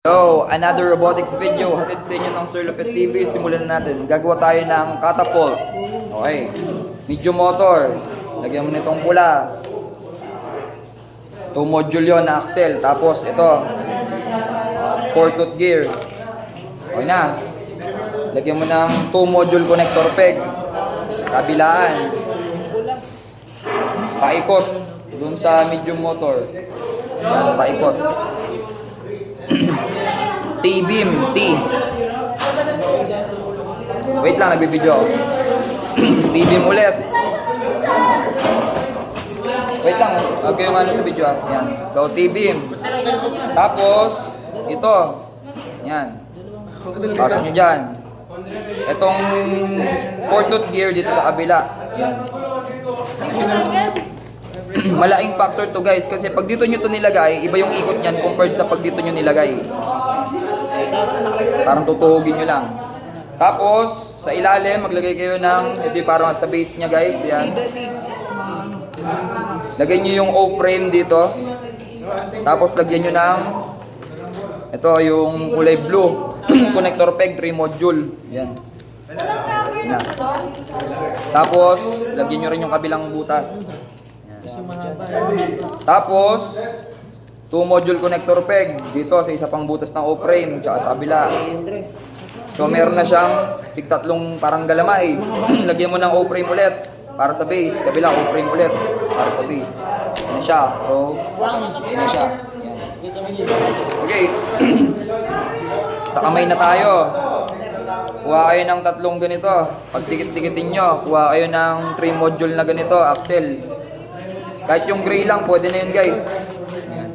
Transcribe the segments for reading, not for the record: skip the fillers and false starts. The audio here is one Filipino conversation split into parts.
So, another robotics video hatid sa inyo ng Sir Lupit TV. Simulan na natin. Gagawa tayo ng catapult. Okay. Medium motor. Lagyan mo nitong pula. 2 module yun na axle. Tapos ito 4-tooth gear. Okay na. Lagyan mo ng 2 module connector peg. Kabilaan. Paikot dun sa medium motor. Yan, paikot. T-beam, T. Wait lang, nagbibideo ako. T-beam ulit. Wait lang, okay yung ano sa video ah. Yan. So, T-beam. Tapos, ito. Yan. Pasok nyo dyan. Itong 4-tooth gear dito sa kabila. Yan. Malaking factor to guys kasi pag dito nyo to nilagay, iba yung ikot nyan compared sa pag dito nyo nilagay. Parang tutuhugin nyo lang. Tapos, sa ilalim, maglagay kayo ng, ito parang sa base nya guys, yan. Lagay nyo yung O-frame dito. Tapos, lagyan nyo ng, ito yung kulay blue. Connector peg, 3 module. Yan. Yan. Tapos, lagyan nyo rin yung kabilang butas. Tapos 2 module connector peg dito sa isa pang butas ng O-frame tsaka sa kabila. So meron na siyang tig-tatlong parang galamay. Lagyan mo ng O-frame ulit para sa base, kabila O-frame ulit para sa base. Yan na siya. So yan na siya. Yan. Okay. Sa kamay na tayo. Kuha kayo ng 3 ganito. Pag dikit-dikitin nyo, kuha kayo ng 3 module na ganito, axle. Kahit yung gray lang, pwede na yun guys. Ayan.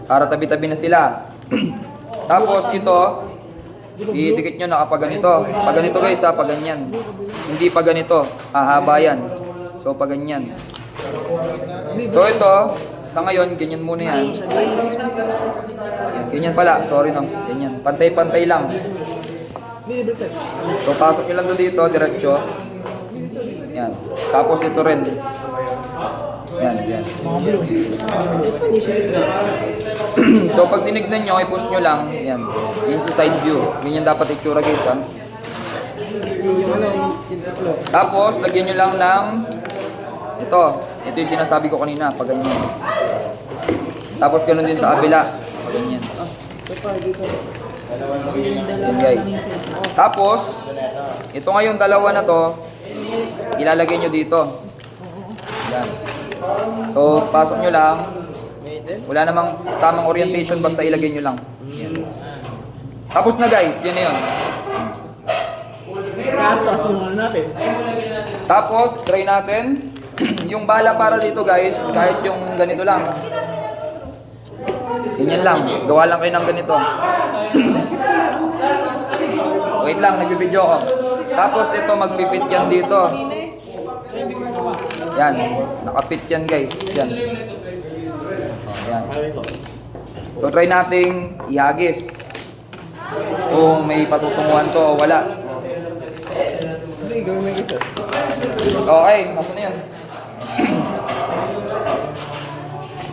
Para tabi-tabi na sila. Tapos ito, idikit nyo na kapag ganito. Pag ganito guys ha, pag ganyan. Hindi pag ganito, hahaba yan. So pag ganyan. So ito, sa ngayon, ganyan muna yan. Yan, ganyan pala, sorry no. Ganyan, pantay-pantay lang. So pasok nyo lang doon dito, diretso. Yan, tapos ito rin. Yan, yan. So pag tinignan nyo, i-push nyo lang. Yan. Yan sa side view. Ganyan dapat itsura guys ha. Tapos lagyan nyo lang ng ito. Ito yung sinasabi ko kanina. Pag ganyan. Tapos ganun din sa kabila. Pag ganyan. Yan guys. Tapos ito nga yung dalawa na to, ilalagay nyo dito. Yan. So, pasok nyo lang. Wala namang tamang orientation, basta ilagay nyo lang. Yan. Tapos na guys, yan na yun. Tapos, try natin. Yung bala para dito guys, kahit yung ganito lang. Ganyan lang, gawa lang kayo ng ganito. Wait lang, nagbibideo ko. Tapos ito, mag-fit yan dito. Yan, naka-fit yan guys. Yan. Oh, yan. So try nating ihagis. Kung may patutunguhan to o wala. Okay, nasa na yan.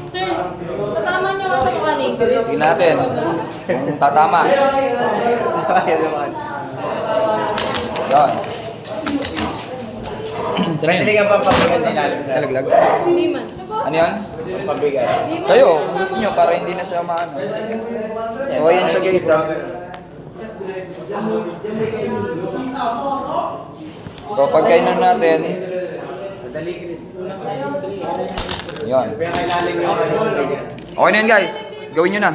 Sir, patama nyo nga sa mukha ni Ingrid. Tingnan natin kung tatama. Yan. Pwede ka pa pabigat na ilalim. Nalaglag. Hindi man. Ano yan? Pabigat. Hindi man. Kayo, kung gusto nyo para hindi na siya maano. So ayan siya guys ha. So pagkainan natin. Yan. Kaya kailalim yung ano. Okay na yan guys. Gawin nyo na.